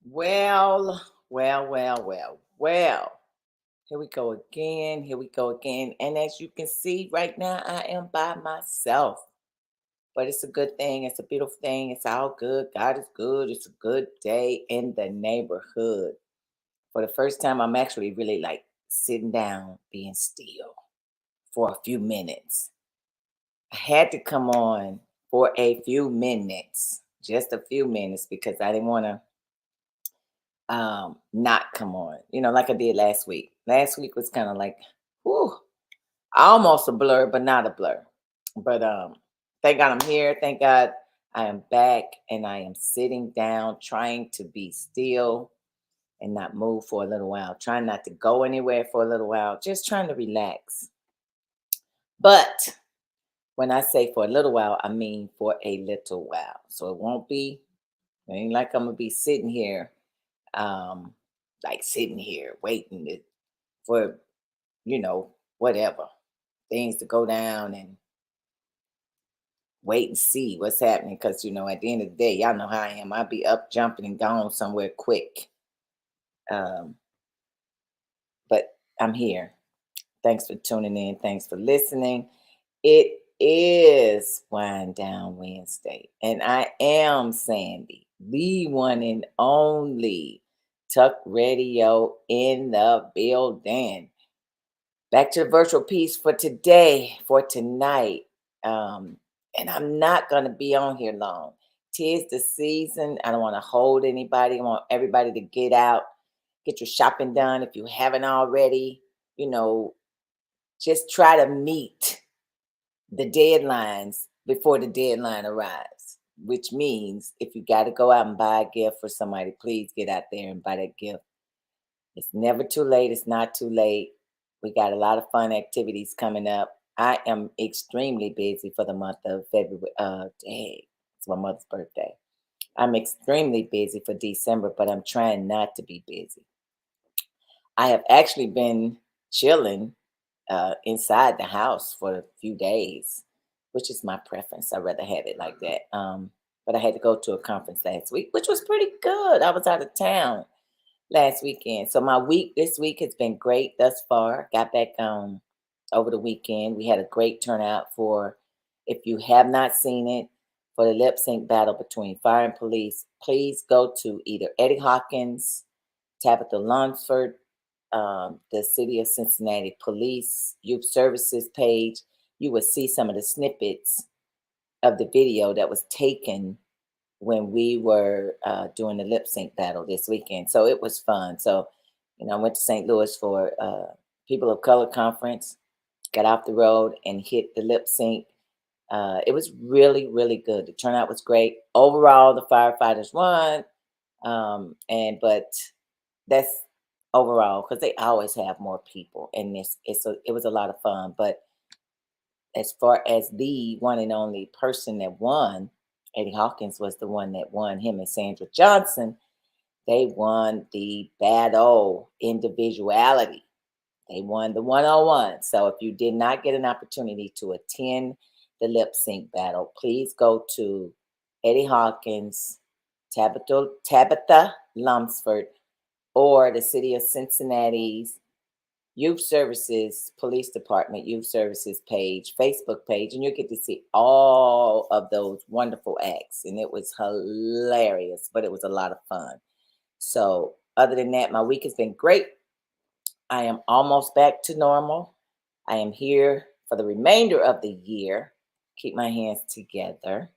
Well, well. Here we go again. Here we go again. And as you can see right now, I am by myself. But it's a good thing. It's a beautiful thing. It's all good. God is good. It's a good day in the neighborhood. For the first time, I'm actually really like sitting down, being still for a few minutes. I had to come on for a few minutes, just a few minutes, because I didn't want to not come on, like I did last week. Last week was kind of like, whew, almost a blur, but not a blur. But thank God I'm here. Thank God I am back and I am sitting down trying to be still and not move for a little while, trying not to go anywhere for a little while, just trying to relax. But when I say for a little while, I mean for a little while. So it ain't like I'm gonna be sitting here, um, like sitting here waiting for, whatever things to go down and wait and see what's happening. Because, at the end of the day, y'all know how I am. I'll be up, jumping, and gone somewhere quick. Um, but I'm here. Thanks for tuning in. Thanks for listening. It is Wind Down Wednesday, and I am Sandy, the one and only Tuck Radio in the building. Back to the virtual piece for today, for tonight. And I'm not going to be on here long. Tis the season. I don't want to hold anybody. I want everybody to get out, get your shopping done if you haven't already. You know, just try to meet the deadlines before the deadline arrives, which means if you got to go out and buy a gift for somebody, please get out there and buy that gift. It's never too late. It's not too late. We got a lot of fun activities coming up. I am extremely busy for the month of February. Dang, it's my mother's birthday. I'm extremely busy for December, but I'm trying not to be busy. I have actually been chilling inside the house for a few days, which is my preference. I'd rather have it like that. But I had to go to a conference last week, which was pretty good. I was out of town last weekend. So my week this week has been great thus far. Got back over the weekend. We had a great turnout for, if you have not seen it, for the lip sync battle between fire and police. Please go to either Eddie Hawkins, Tabitha Lunsford, the City of Cincinnati Police Youth Services page. You will see some of the snippets of the video that was taken when we were doing the lip sync battle this weekend. So it was fun. So, I went to St. Louis for People of Color Conference, got off the road and hit the lip sync. It was really, really good. The turnout was great. Overall, the firefighters won. But that's overall because they always have more people. And it was a lot of fun. But as far as the one and only person that won, Eddie Hawkins was the one that won. Him and Sandra Johnson, they won the battle individuality. They won the 101. So if you did not get an opportunity to attend the lip sync battle, please go to Eddie Hawkins, Tabitha Lumsford, or the City of Cincinnati's Youth Services, Police Department Youth Services page, Facebook page, and you'll get to see all of those wonderful acts. And it was hilarious, but it was a lot of fun. So, other than that, my week has been great. I am almost back to normal. I am here for the remainder of the year. Keep my hands together.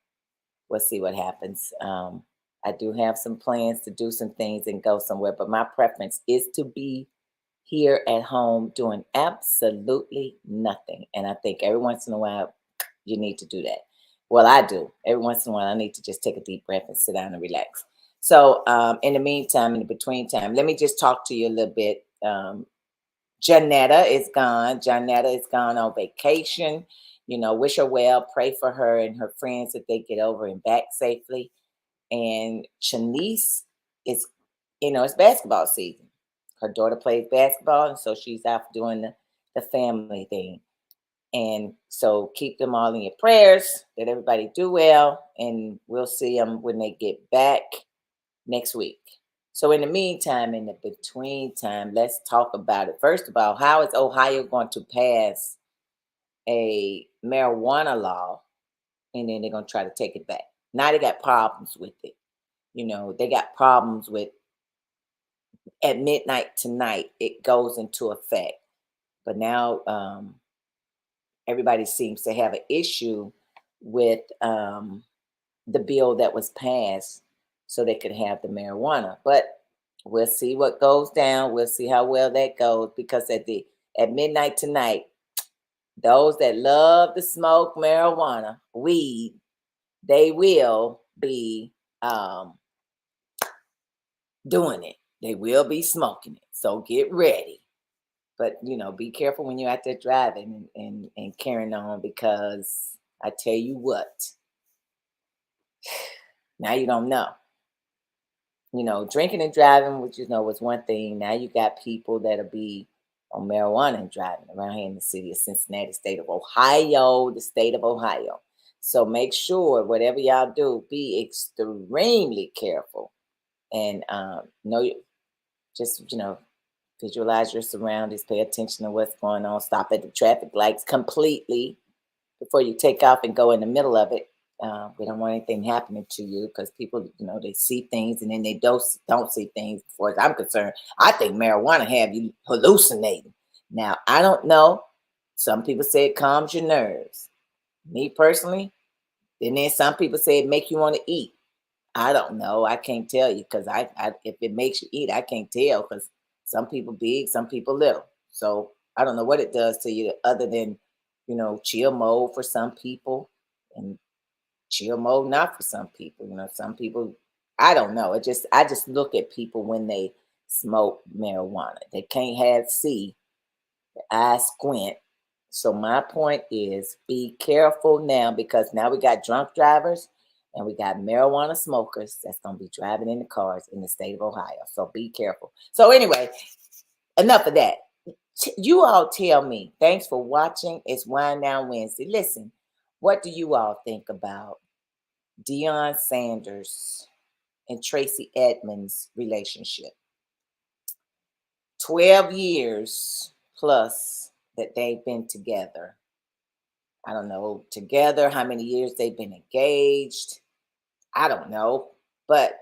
We'll see what happens. I do have some plans to do some things and go somewhere, but my preference is to be here at home doing absolutely nothing. And I think every once in a while, you need to do that. Well, I do. Every once in a while, I need to just take a deep breath and sit down and relax. So, in the meantime, in the between time, let me just talk to you a little bit. Janetta is gone. Janetta is gone on vacation. Wish her well. Pray for her and her friends that they get over and back safely. And Shanice is, it's basketball season. Her daughter plays basketball, and so she's out doing the family thing. And so keep them all in your prayers that everybody do well, and we'll see them when they get back next week. So in the meantime, in the between time, let's talk about it. First of all, how is Ohio going to pass a marijuana law and then they're going to try to take it back? Now they got problems with it. They got problems with at midnight tonight, it goes into effect. But now everybody seems to have an issue with the bill that was passed so they could have the marijuana. But we'll see what goes down. We'll see how well that goes because at midnight tonight, those that love to smoke marijuana, weed, they will be doing it. They will be smoking it. So get ready. But be careful when you're out there driving and carrying on because I tell you what, now you don't know. Drinking and driving, which was one thing. Now you got people that'll be on marijuana and driving around here in the city of Cincinnati, state of Ohio, the state of Ohio. So make sure whatever y'all do, be extremely careful and know just visualize your surroundings, pay attention to what's going on, stop at the traffic lights completely before you take off and go in the middle of it. We don't want anything happening to you because people, they see things and then they don't see things. As far as I'm concerned, I think marijuana have you hallucinating. Now, I don't know. Some people say it calms your nerves. Me personally, and then some people say it make you want to eat. I don't know. I can't tell you because if it makes you eat, I can't tell because some people big, some people little. So I don't know what it does to you other than, chill mode for some people and chill mode not for some people. Some people, I don't know. I just look at people when they smoke marijuana. They can't have see, the eyes squint. So my point is be careful now because now we got drunk drivers and we got marijuana smokers that's going to be driving in the cars in the state of Ohio. So be careful. So anyway, enough of that. You all tell me. Thanks for watching. It's Wind Down Wednesday. Listen, what do you all think about Deion Sanders and Tracy Edmonds' relationship? 12 years plus that they've been together. I don't know together how many years they've been engaged. I don't know. But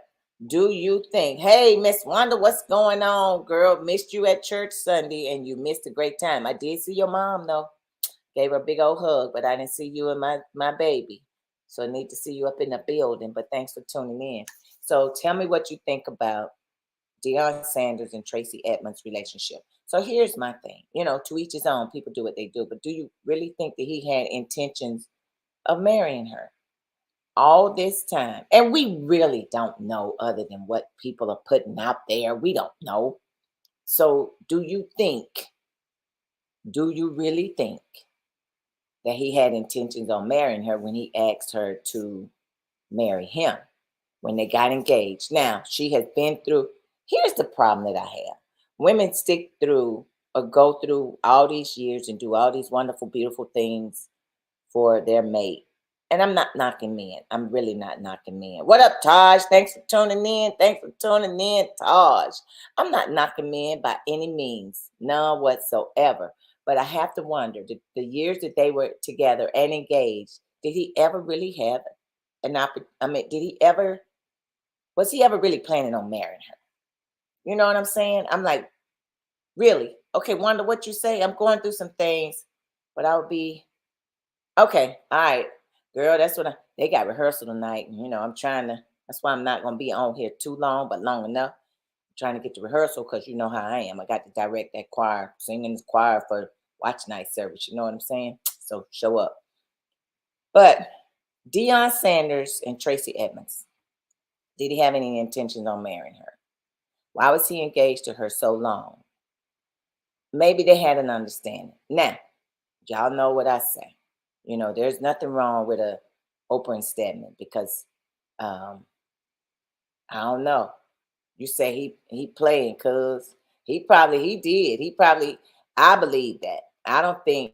do you think, hey, Miss Wanda, what's going on, girl? Missed you at church Sunday and you missed a great time. I did see your mom, though. Gave her a big old hug, but I didn't see you and my baby. So I need to see you up in the building. But thanks for tuning in. So tell me what you think about Deion Sanders and Tracy Edmonds' relationship. So here's my thing. To each his own. People do what they do. But do you really think that he had intentions of marrying her all this time? And we really don't know other than what people are putting out there. We don't know. So do you really think that he had intentions on marrying her when he asked her to marry him when they got engaged? Now, she has been through, here's the problem that I have. Women stick through or go through all these years and do all these wonderful, beautiful things for their mate. And I'm not knocking men. I'm really not knocking men. What up, Taj? Thanks for tuning in. Thanks for tuning in, Taj. I'm not knocking men by any means, none whatsoever. But I have to wonder, the years that they were together and engaged, did he ever really have an opportunity? I mean, was he ever really planning on marrying her? You know what I'm saying? I'm like, really? Okay, Wanda, what you say? I'm going through some things, but I would be okay. All right, girl. That's what they got rehearsal tonight. And, I'm trying to. That's why I'm not gonna be on here too long, but long enough. I'm trying to get to rehearsal because you know how I am. I got to direct that choir, singing this choir for watch night service. You know what I'm saying? So show up. But Deion Sanders and Tracy Edmonds, did he have any intentions on marrying her? Why was he engaged to her so long? Maybe they had an understanding. Now, y'all know what I say. There's nothing wrong with a open statement because I don't know. You say he playing cuz he did. I believe that. I don't think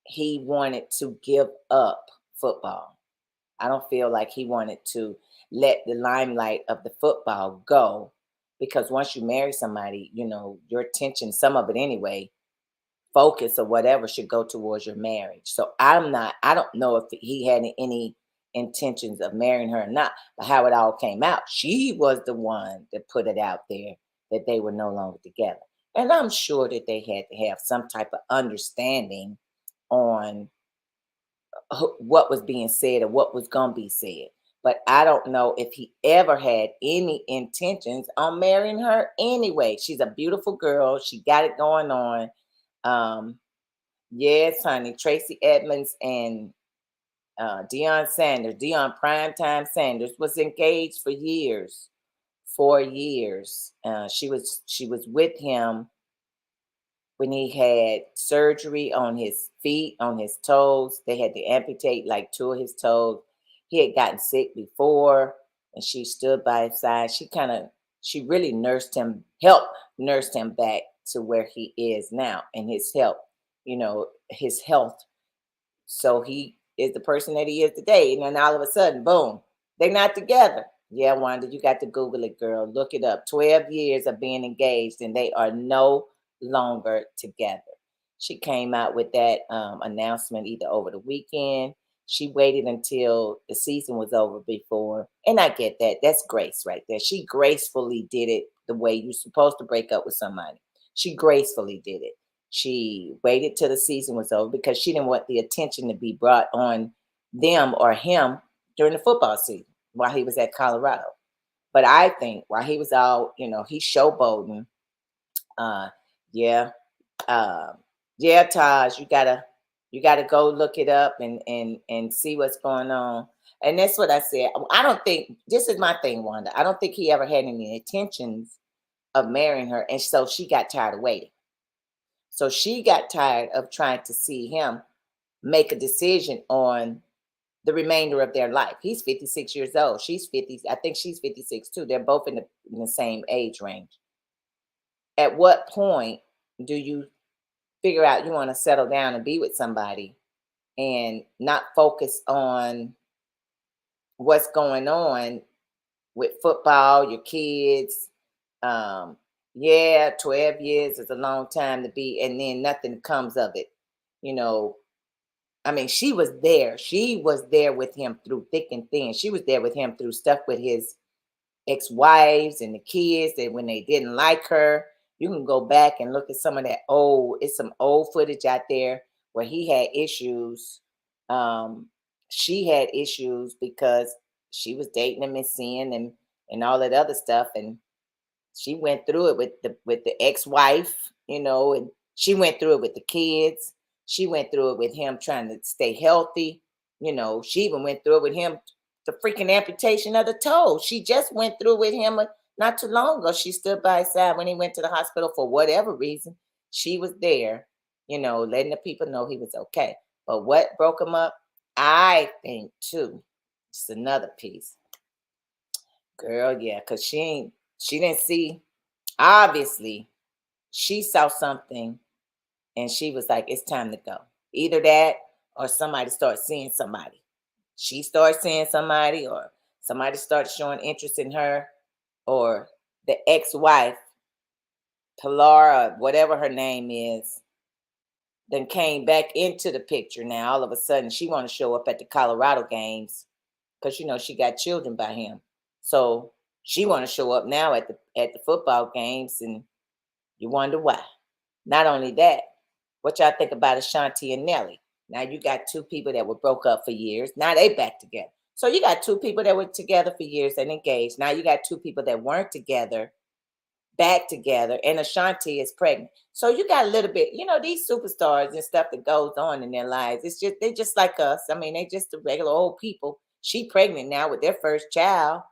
he wanted to give up football. I don't feel like he wanted to let the limelight of the football go because once you marry somebody, your attention, some of it anyway, focus or whatever should go towards your marriage. So I don't know if he had any intentions of marrying her or not, but how it all came out, she was the one that put it out there that they were no longer together. And I'm sure that they had to have some type of understanding on what was being said or what was going to be said. But I don't know if he ever had any intentions on marrying her anyway. She's a beautiful girl. She got it going on. Um, yes, honey. Tracy Edmonds and Deion Sanders, Deion Primetime Sanders, was engaged for years, 4 years. She was with him when he had surgery on his feet, on his toes. They had to amputate like two of his toes. He had gotten sick before, and she stood by his side. She really helped nurse him back to where he is now, and his health. So he is the person that he is today. And then all of a sudden, boom, they're not together. Yeah, Wanda, you got to Google it, girl. Look it up. 12 years of being engaged, and they are no longer together. She came out with that announcement either over the weekend. She waited until the season was over before. And I get that. That's grace right there. She gracefully did it the way you're supposed to break up with somebody. She gracefully did it. She waited till the season was over because she didn't want the attention to be brought on them or him during the football season while he was at Colorado. But I think while he was out, he's showboating. Uh, yeah, uh, yeah, Taj, you gotta go look it up and see what's going on. And that's what I said. I don't think this is my thing, Wanda. I don't think he ever had any intentions of marrying her, and so she got tired of waiting. So she got tired of trying to see him make a decision on the remainder of their life. He's 56 years old. She's 50. I think she's 56 too. They're both in the same age range. At what point do you figure out you want to settle down and be with somebody and not focus on what's going on with football, your kids? Um, yeah, 12 years is a long time to be, and then nothing comes of it. You know, I mean, she was there. She was there with him through thick and thin. She was there with him through stuff with his ex-wives and the kids that when they didn't like her. You can go back and look at some of that it's some old footage out there where he had issues. Um, she had issues because she was dating him and seeing and all that other stuff. And she went through it with the ex-wife, and she went through it with the kids. She went through it with him trying to stay healthy. She even went through it with him, the freaking amputation of the toe. She just went through with him not too long ago. She stood by his side when he went to the hospital for whatever reason. She was there, letting the people know he was okay. But what broke him up, I think too, it's another piece. Girl, yeah, because she didn't see, obviously, she saw something and she was like, it's time to go. Either that or somebody started seeing somebody. She started seeing somebody, or somebody started showing interest in her, or the ex-wife, Pilar, whatever her name is, then came back into the picture. Now all of a sudden she want to show up at the Colorado games because she got children by him. So she want to show up now at the football games, and you wonder why. Not only that, what y'all think about Ashanti and Nelly? Now you got two people that were broke up for years. Now they back together. So you got two people that were together for years and engaged. Now you got two people that weren't together, back together, and Ashanti is pregnant. So you got a little bit, these superstars and stuff that goes on in their lives. It's just they're just like us. I mean, they just the regular old people. She pregnant now with their first child.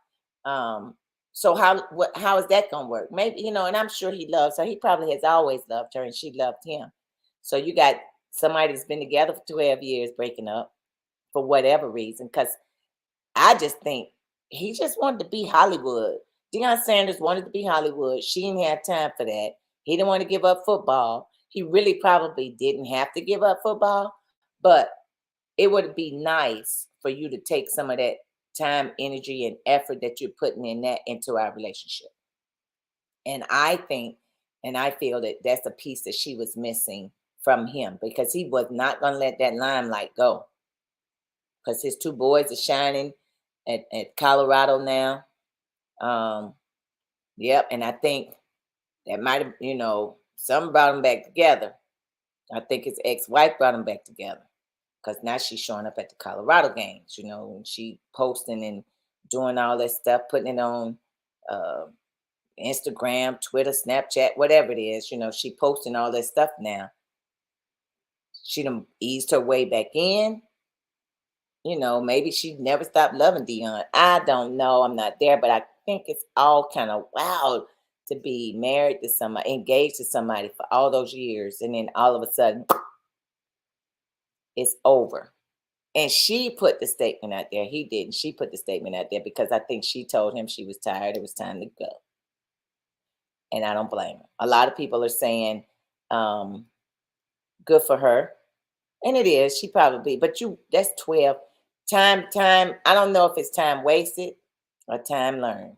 So how is that gonna work? Maybe, and I'm sure he loves her. He probably has always loved her and she loved him. So you got somebody that's been together for 12 years breaking up for whatever reason. Because I just think he just wanted to be Hollywood. Deion Sanders wanted to be Hollywood. She didn't have time for that. He didn't want to give up football. He really probably didn't have to give up football, but it would be nice for you to take some of that time, energy, and effort that you're putting in that into our relationship. And I think, and I feel that that's a piece that she was missing from him, because he was not going to let that limelight go, because his two boys are shining at Colorado now. Um, yep. And I think that might have, some brought them back together. I think his ex-wife brought them back together, because now she's showing up at the Colorado games, and she posting and doing all that stuff, putting it on uh, Instagram, Twitter, Snapchat, whatever it is. She posting all that stuff now. She done eased her way back in. Maybe she never stopped loving Dion. I don't know. I'm not there, but I think it's all kind of wild to be married to somebody, engaged to somebody for all those years, and then all of a sudden it's over. And she put the statement out there. He didn't. She put the statement out there because I think she told him she was tired. It was time to go. And I don't blame her. A lot of people are saying, um, good for her. And it is. She probably, but that's 12. Time. I don't know if it's time wasted or time learned.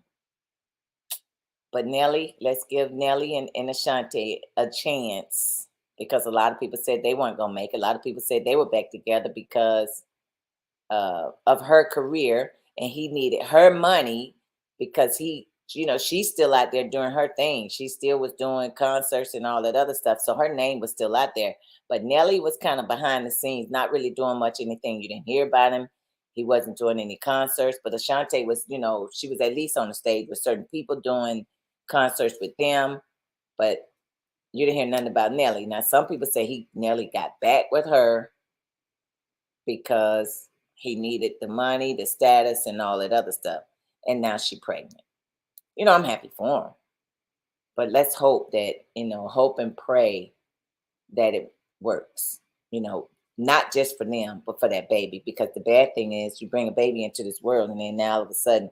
But Nelly, let's give Nelly and Ashanti a chance, because a lot of people said they weren't going to make it. A lot of people said they were back together because of her career, and he needed her money because she's still out there doing her thing. She still was doing concerts and all that other stuff, so her name was still out there. But Nelly was kind of behind the scenes, not really doing much anything. You didn't hear about him. He wasn't doing any concerts. But Ashanti was, she was at least on the stage with certain people doing concerts with them. But you didn't hear nothing about Nelly. Now some people say Nelly got back with her because he needed the money, the status, and all that other stuff. And now she pregnant. I'm happy for him. But let's hope that, hope and pray that it works, not just for them, but for that baby. Because the bad thing is you bring a baby into this world, and then now all of a sudden,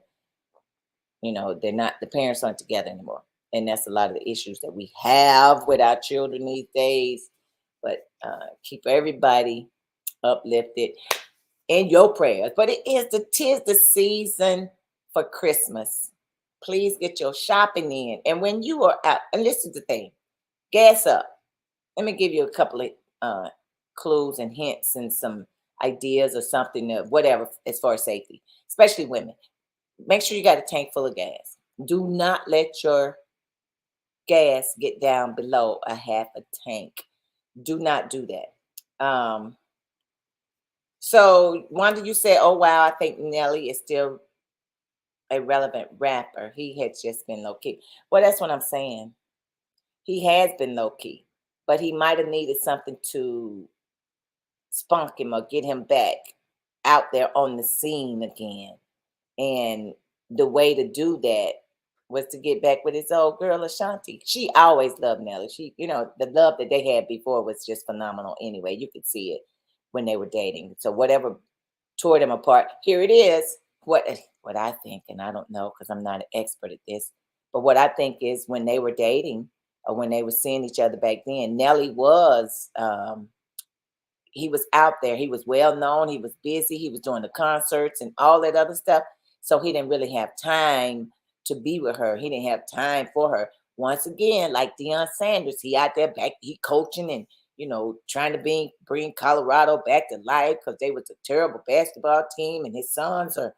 the parents aren't together anymore. And that's a lot of the issues that we have with our children these days. But keep everybody uplifted in your prayers. But tis the season for Christmas. Please get your shopping in. And when you are out, and listen to the thing, gas up. Let me give you a couple of clues and hints and some ideas or something, whatever, as far as safety, especially women. Make sure you got a tank full of gas. Do not let your gas get down below a half a tank. Do not do that. So Wanda, you said, oh wow, I think Nelly is still a relevant rapper. He had just been low key. Well, that's what I'm saying. He has been low key, but he might have needed something to spunk him or get him back out there on the scene again. And the way to do that was to get back with his old girl Ashanti. She always loved Nelly. The love that they had before was just phenomenal anyway. You could see it when they were dating. So whatever tore them apart, here it is. What I think, and I don't know because I'm not an expert at this, but what I think is when they were dating or when they were seeing each other back then, Nelly was he was out there. He was well known. He was busy. He was doing the concerts and all that other stuff. So he didn't really have time to be with her. He didn't have time for her. Once again, like Deion Sanders, he out there back, he coaching and trying to bring Colorado back to life because they was a terrible basketball team, and his sons are,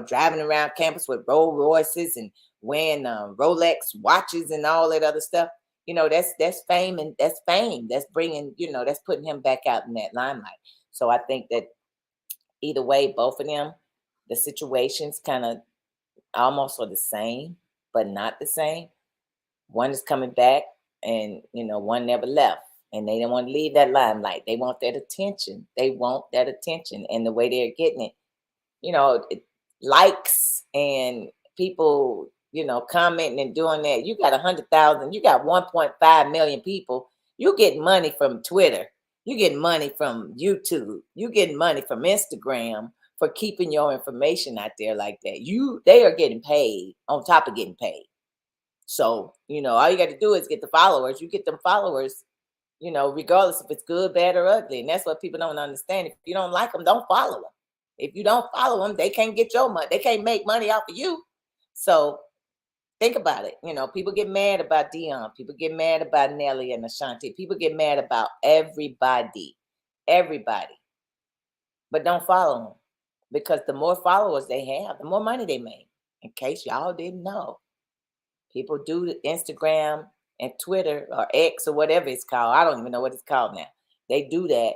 driving around campus with Rolls Royces and wearing Rolex watches and all that other stuff. That's fame, and that's fame. That's bringing, that's putting him back out in that limelight. So I think that either way, both of them, the situations kind of almost are the same, but not the same. One is coming back, and one never left, and they don't want to leave that limelight. They want that attention. They want that attention, and the way they're getting it, likes and people, commenting and doing that. You got 100,000. You got 1.5 million people. You get money from Twitter. You get money from YouTube. You get money from Instagram for keeping your information out there like that. They are getting paid on top of getting paid. So, all you got to do is get the followers. You get them followers, regardless if it's good, bad, or ugly. And that's what people don't understand. If you don't like them, don't follow them. If you don't follow them, they can't get your money. They can't make money off of you. So Think about it. People get mad about Dion. People get mad about Nelly and Ashanti. People get mad about everybody, but don't follow them because the more followers they have, the more money they make. In case y'all didn't know, people do the Instagram and Twitter or X or whatever it's called. I don't even know what it's called now. They do that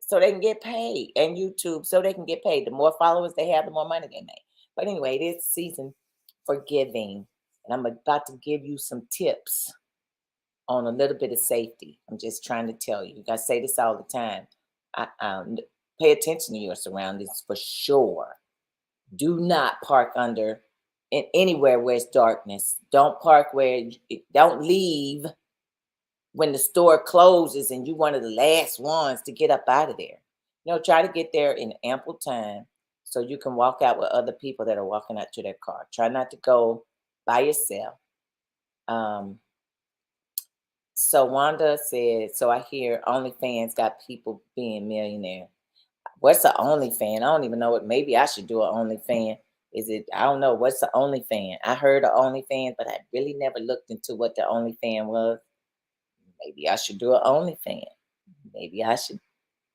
so they can get paid, and YouTube so they can get paid. The more followers they have, the more money they make. But anyway, it is season for giving, and I'm about to give you some tips on a little bit of safety. I'm just trying to tell you. I say this all the time. Pay attention to your surroundings for sure. Do not park under in anywhere where it's darkness. Don't park don't leave when the store closes and you're one of the last ones to get up out of there. Try to get there in ample time so you can walk out with other people that are walking out to their car. Try not to go by yourself. So Wanda said, so I hear OnlyFans got people being millionaire. What's the OnlyFans? I don't even know what. Maybe I should do an OnlyFans. Is it? I don't know. What's the OnlyFans? I heard of OnlyFans, but I really never looked into what the OnlyFans was. Maybe I should do an OnlyFans. Maybe I should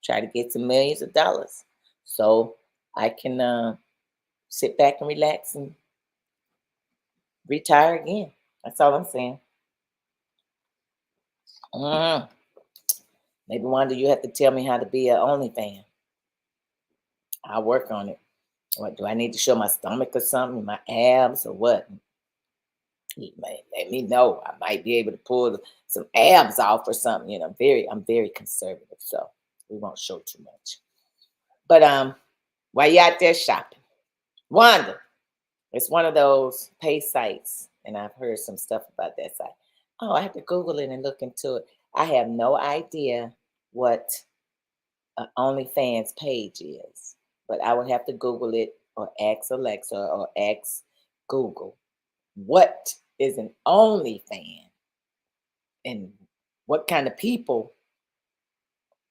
try to get some millions of dollars so I can sit back and relax and retire again. That's all I'm saying. Maybe one day you have to tell me how to be an OnlyFans. I'll work on it. What do I need to show my stomach or something, my abs or what? Let me know. I might be able to pull some abs off or something. I'm very conservative, so we won't show too much. But while you out there shopping, Wanda, it's one of those pay sites, and I've heard some stuff about that site. Oh, I have to Google it and look into it. I have no idea what an OnlyFans page is, but I would have to Google it or ask Alexa or ask Google. What is an OnlyFans and what kind of people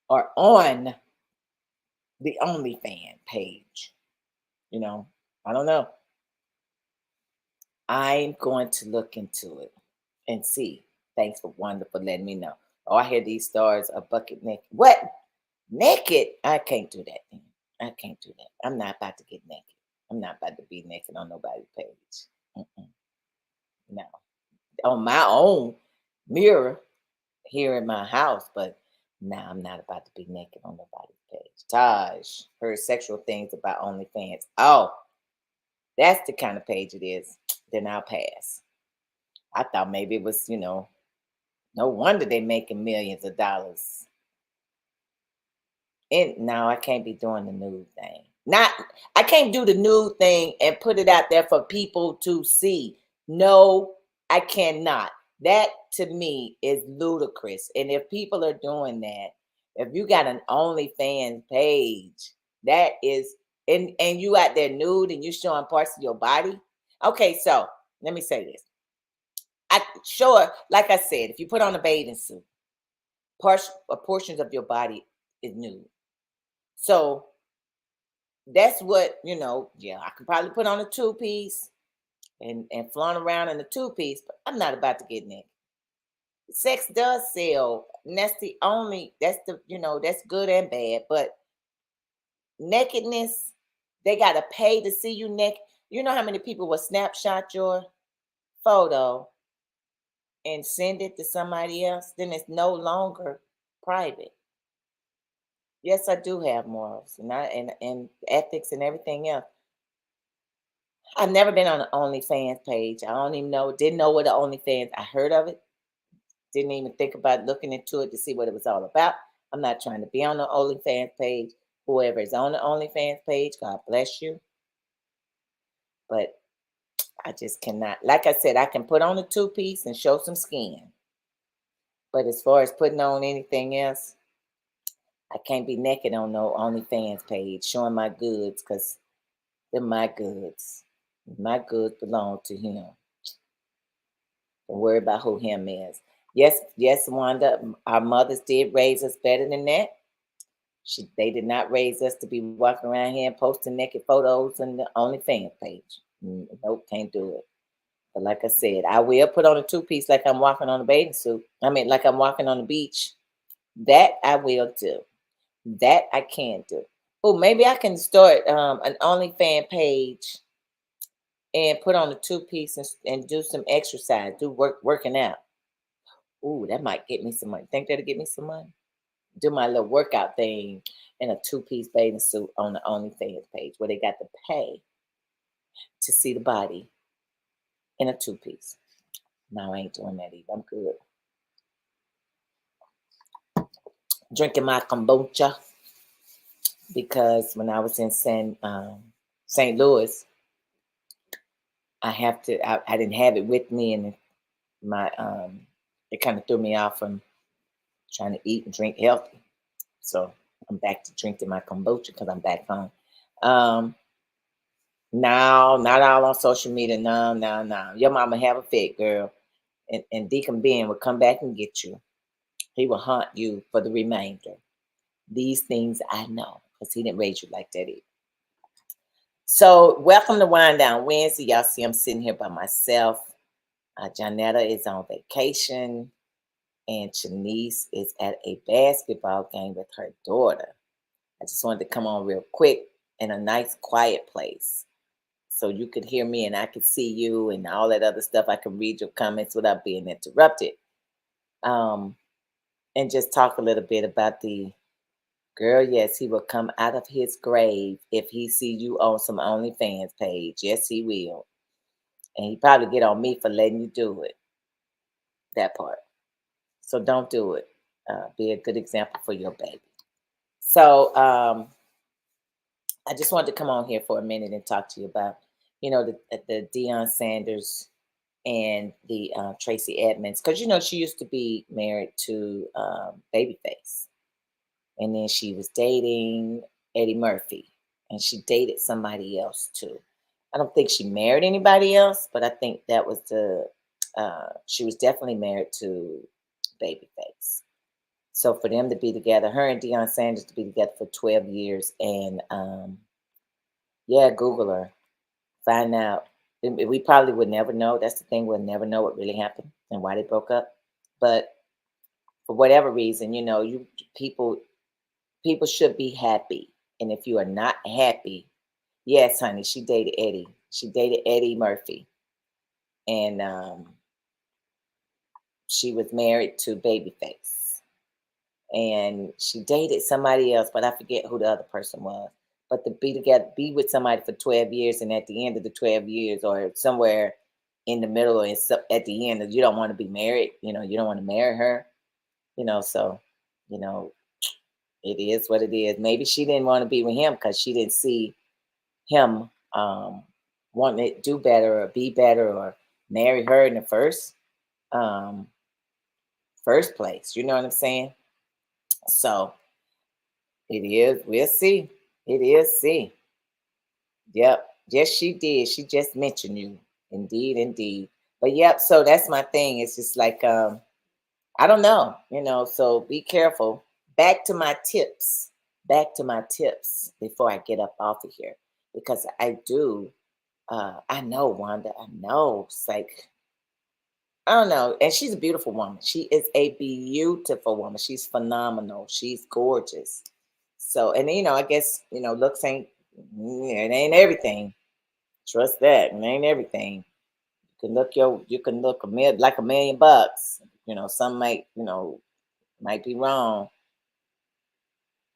are on the OnlyFans page? I don't know. I'm going to look into it and see. Thanks for wonderful letting me know. Oh, I hear these stars are bucket naked. What? Naked? I can't do that thing. I can't do that. I'm not about to get naked. I'm not about to be naked on nobody's page. No. On my own mirror here in my house, but now I'm not about to be naked on nobody's page. Taj heard sexual things about OnlyFans. Oh, that's the kind of page it is. Then I'll pass. I thought maybe it was, no wonder they're making millions of dollars. And now I can't be doing the nude thing. I can't do the nude thing and put it out there for people to see. No, I cannot. That to me is ludicrous. And if people are doing that, if you got an OnlyFans page, that is, and you out there nude and you showing parts of your body. Okay, so let me say this. Like I said, if you put on a bathing suit, portions of your body is nude. So that's what, yeah, I could probably put on a two-piece and flaunt around in a two-piece, but I'm not about to get naked. Sex does sell. And that's that's good and bad. But nakedness, they gotta pay to see you naked. You know how many people will snapshot your photo and send it to somebody else? Then it's no longer private. Yes, I do have morals and ethics and everything else. I've never been on an OnlyFans page. I don't even know, didn't know what the OnlyFans, I heard of it. Didn't even think about looking into it to see what it was all about. I'm not trying to be on the OnlyFans page. Whoever is on the OnlyFans page, God bless you. But I just cannot. Like I said, I can put on a two-piece and show some skin. But as far as putting on anything else, I can't be naked on no OnlyFans page showing my goods because they're my goods. My goods belong to him. Don't worry about who him is. Yes, Wanda, our mothers did raise us better than that. They did not raise us to be walking around here and posting naked photos on the OnlyFans page. Nope, can't do it. But like I said, I will put on a two-piece like I'm walking on a bathing suit. I mean, like I'm walking on the beach. That I will do. That I can do. Oh, maybe I can start an OnlyFans page and put on a two-piece and do some exercise, do working out. Ooh, that might get me some money. Think that'll get me some money? Do my little workout thing in a two-piece bathing suit on the OnlyFans page where they got to pay to see the body in a two-piece. No, I ain't doing that either. I'm good. Drinking my kombucha because when I was in St. Louis, I didn't have it with me, and my it kind of threw me off from trying to eat and drink healthy. So I'm back to drinking my kombucha because I'm back home. No, not all on social media. No, no, no. Your mama have a fit, girl. And Deacon Ben will come back and get you. He will haunt you for the remainder. These things I know because he didn't raise you like that either. So welcome to Wind Down Wednesday. Y'all see I'm sitting here by myself. Janetta is on vacation, and Shanice is at a basketball game with her daughter. I just wanted to come on real quick in a nice, quiet place so you could hear me and I could see you and all that other stuff. I could read your comments without being interrupted. And just talk a little bit about the girl. Yes, he will come out of his grave if he see you on some OnlyFans page. Yes, he will. And he probably get on me for letting you do it. That part. So don't do it. Be a good example for your baby. So I just wanted to come on here for a minute and talk to you about, the Deion Sanders and the Tracy Edmonds, because she used to be married to Babyface, and then she was dating Eddie Murphy, and she dated somebody else too. I don't think she married anybody else, but I think that was she was definitely married to Babyface. So for them to be together, her and Deion Sanders to be together for 12 years, and yeah, Google her, find out. We probably would never know. That's the thing, we'll never know what really happened and why they broke up. But for whatever reason, you people people should be happy. And if you are not happy, yes, honey, she dated Eddie. She dated Eddie Murphy. And she was married to Babyface. And she dated somebody else, but I forget who the other person was. But to be together, be with somebody for 12 years, and at the end of the 12 years, or somewhere in the middle, or at the end, you don't want to be married, you don't want to marry her, so, you know, it is what it is. Maybe she didn't want to be with him because she didn't see him wanting to do better or be better or marry her in the um, first place. You know what I'm saying? So it is. We'll see. It is. See. Yep. Yes, she did. She just mentioned you. Indeed, indeed. But yep. So that's my thing. It's just like I don't know. So be careful. Back to my tips. Back to my tips before I get up off of here, because I do. I know, Wanda. I know. It's like, I don't know. And she's a beautiful woman. She is a beautiful woman. She's phenomenal. She's gorgeous. So, and I guess, looks it ain't everything. Trust that. It ain't everything. You can look like $1 million. Some might be wrong.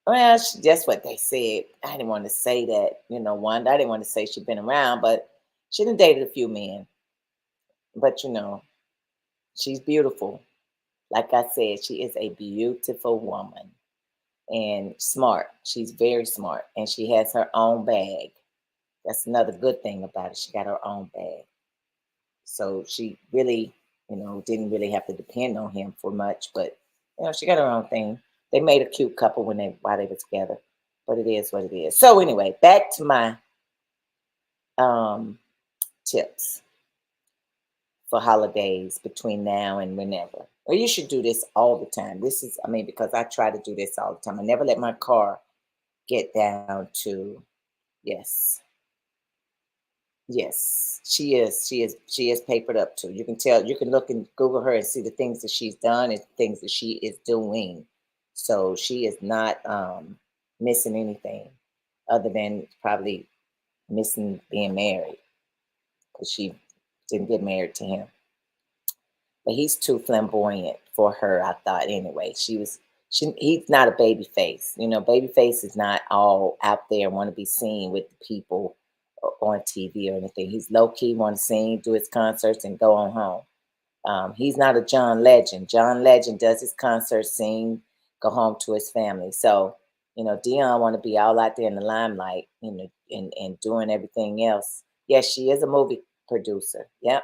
Well, that's what they said. I didn't want to say that, Wanda. I didn't want to say she'd been around, but she done dated a few men. But she's beautiful. Like I said, she is a beautiful woman and smart. She's very smart, and she has her own bag. That's another good thing about it. She got her own bag. So she really, didn't really have to depend on him for much, but she got her own thing. They made a cute couple while they were together, but it is what it is. So anyway, back to my tips for holidays between now and whenever. Or you should do this all the time. Because I try to do this all the time. I never let my car get down to, yes, Yes, she is. She is papered up too. You can tell. You can look and Google her and see the things that she's done and things that she is doing. So she is not missing anything, other than probably missing being married because she didn't get married to him. But he's too flamboyant for her, I thought anyway. He's not a baby face. You know, baby face is not all out there want to be seen with the people on TV or anything. He's low key, want to sing, do his concerts, and go on home. He's not a John Legend. John Legend does his concert, sing, go home to his family. So, you know, Dion want to be all out there in the limelight, you know, and doing everything else. Yes, she is a movie producer. Yep.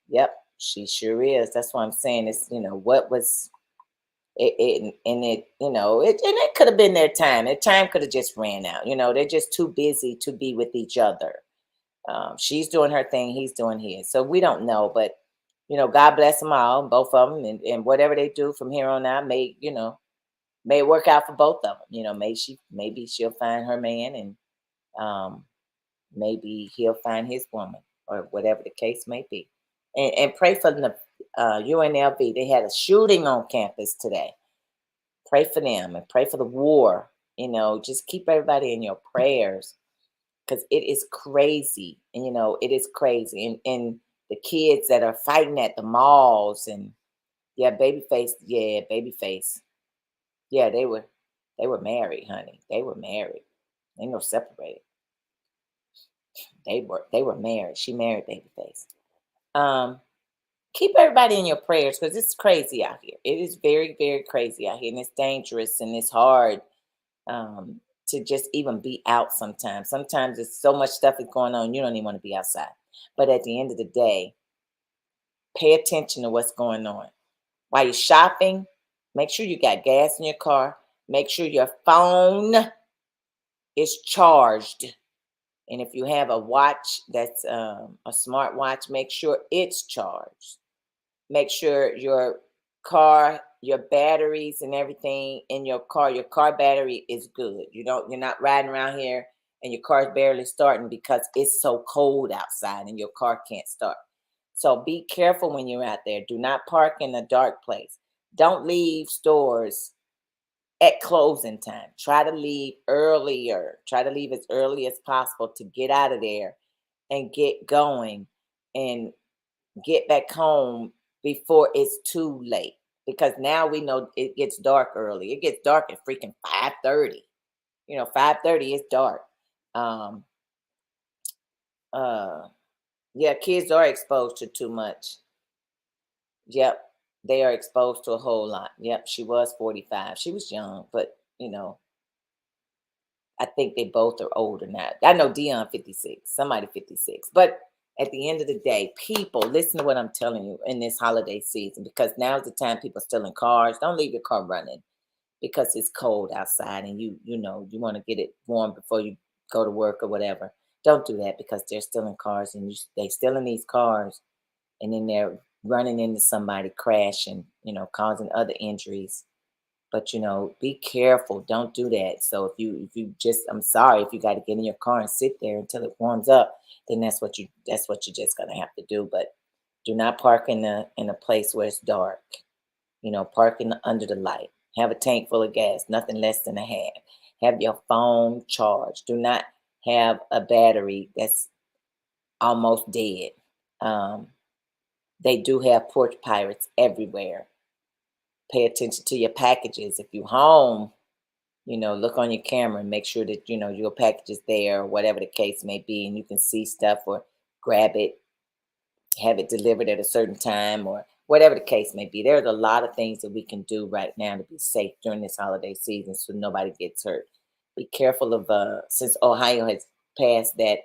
Yep, she sure is. That's why I'm saying it's, you know, what was it and it, you know, it could have been their time. Their time could have just ran out. You know, they're just too busy to be with each other. She's doing her thing, he's doing his. So we don't know, but you know, God bless them all, both of them, and whatever they do from here on out, may you know, may it work out for both of them. You know, maybe she'll find her man, and um, maybe he'll find his woman, or whatever the case may be. And pray for the UNLV. They had a shooting on campus today. Pray for them and pray for the war. You know, just keep everybody in your prayers because it is crazy. And, you know, it is crazy. And the kids that are fighting at the malls and, yeah, babyface. Yeah, babyface. Yeah, they were married, honey. They were married. They no separated. They were married. She married babyface. Um, Keep everybody in your prayers because it's crazy out here. It is very, very crazy out here, and it's dangerous and it's hard to just even be out sometimes. Sometimes there's so much stuff is going on, you don't even want to be outside. But at the end of the day, pay attention to what's going on. While you're shopping, make sure you got gas in your car. Make sure your phone is charged. And if you have a watch that's a smart watch, make sure it's charged. Make sure your car, your batteries and everything in your car battery is good. You're not riding around here and your car's barely starting because it's so cold outside and your car can't start. So be careful when you're out there. Do not park in a dark place. Don't leave stores at closing time. Try to leave earlier. Try to leave as early as possible to get out of there and get going and get back home before it's too late. Because now we know it gets dark early. It gets dark at freaking 5:30. You know, 5:30 is dark. Um uh yeah, kids are exposed to too much. Yep. They are exposed to a whole lot. Yep, she was 45. She was young, but you know, I think they both are older now. I know Dion 56, somebody 56. But at the end of the day, people, listen to what I'm telling you in this holiday season because now's the time people are still in cars. Don't leave your car running because it's cold outside and you want to get it warm before you go to work or whatever. Don't do that because they're still in cars and they still in these cars and then they're running into somebody crashing, causing other injuries. But be careful. Don't do that. So if you just, I'm sorry, if you got to get in your car and sit there until it warms up, then that's what you're just gonna have to do. But do not park in a place where it's dark. Park under the light. Have a tank full of gas, nothing less than a half. Have your phone charged. Do not have a battery that's almost dead. Um, they do have porch pirates everywhere. Pay attention to your packages. If you're home, look on your camera and make sure that, your package is there or whatever the case may be, and you can see stuff or grab it, have it delivered at a certain time or whatever the case may be. There's a lot of things that we can do right now to be safe during this holiday season so nobody gets hurt. Be careful of, since Ohio has passed that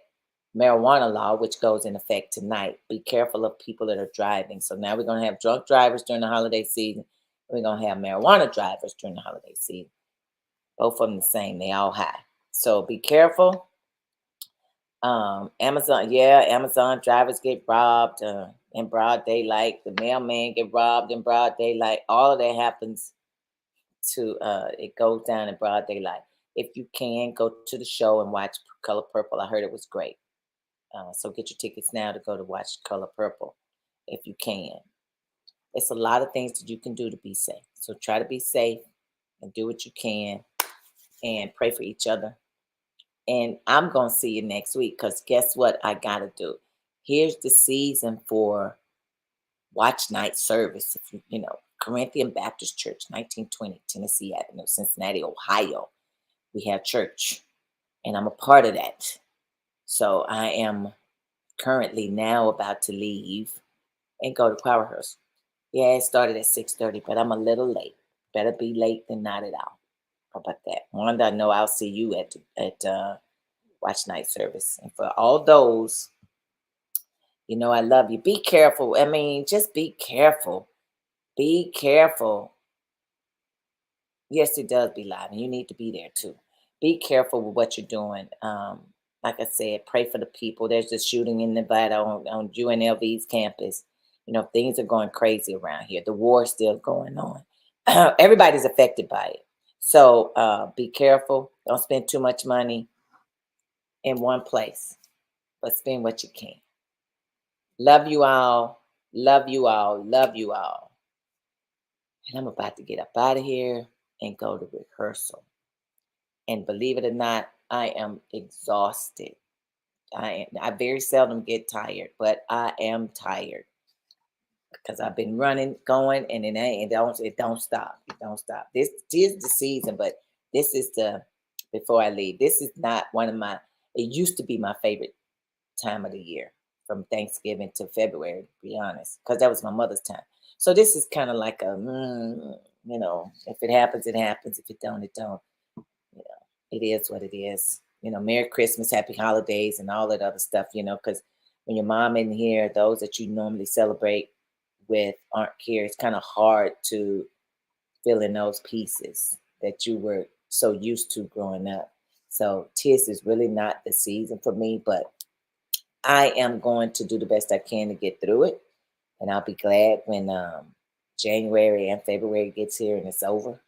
marijuana law, which goes in effect tonight, be careful of people that are driving. So now we're going to have drunk drivers during the holiday season. We're going to have marijuana drivers during the holiday season. Both of them the same. They all high. So be careful. Amazon drivers get robbed in broad daylight. The mailman get robbed in broad daylight. All of that happens to it goes down in broad daylight. If you can go to the show and watch Color Purple, I heard it was great. So get your tickets now to go to watch Color Purple if you can. It's a lot of things that you can do to be safe. So try to be safe and do what you can and pray for each other. And I'm going to see you next week because guess what I got to do? Here's the season for watch night service. If you know, Corinthian Baptist Church, 1920 Tennessee Avenue, Cincinnati, Ohio. We have church, and I'm a part of that. So I am currently now about to leave and go to choir rehearsal. Yeah, it started at 6:30, but I'm a little late. Better be late than not at all. How about that? Wanda, I know I'll see you at watch night service. And for all those, you know I love you. Be careful. I mean, just be careful. Be careful. Yes, it does be live, and you need to be there too. Be careful with what you're doing. Like I said, pray for the people. There's a shooting in Nevada on UNLV's campus. You know, things are going crazy around here. The war is still going on. Everybody's affected by it. So be careful. Don't spend too much money in one place, but spend what you can. Love you all. Love you all. Love you all. And I'm about to get up out of here and go to rehearsal. And believe it or not, I am exhausted. I very seldom get tired, but I am tired because I've been running, going, and it don't stop. It don't stop. This is the season, but this is the before I leave. This is not one of my. It used to be my favorite time of the year, from Thanksgiving to February, to be honest, because that was my mother's time. So this is kind of like a, if it happens, it happens. If it don't, it don't. You know, it is what it is. You know, Merry Christmas, Happy Holidays, and all that other stuff. You know, because when your mom in here, those that you normally celebrate with aren't here. It's kind of hard to fill in those pieces that you were so used to growing up. So TIS is really not the season for me, but I am going to do the best I can to get through it. And I'll be glad when January and February gets here and it's over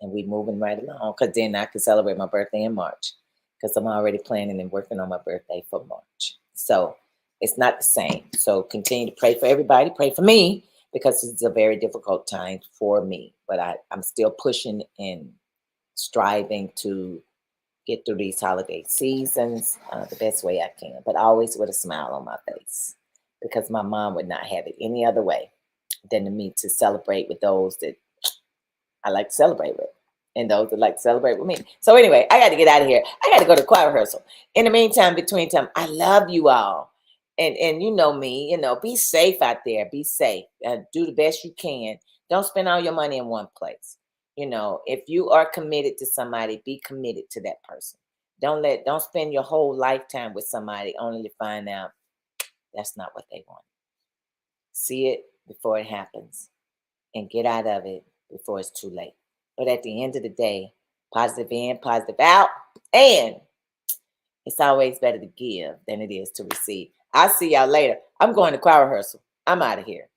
and we moving right along. Because then I can celebrate my birthday in March because I'm already planning and working on my birthday for March. So it's not the same. So continue to pray for everybody. Pray for me because it's a very difficult time for me. But I'm still pushing and striving to get through these holiday seasons the best way I can, but always with a smile on my face because my mom would not have it any other way than me to celebrate with those that I like to celebrate with and those that like to celebrate with me. So anyway, I got to get out of here. I got to go to choir rehearsal. In the meantime, between time, I love you all. And you know me, be safe out there. Be safe. Do the best you can. Don't spend all your money in one place. If you are committed to somebody, be committed to that person. Don't spend your whole lifetime with somebody only to find out that's not what they want. See it before it happens and get out of it before it's too late. But at the end of the day, positive in, positive out, and it's always better to give than it is to receive. I'll see y'all later. I'm going to choir rehearsal. I'm out of here.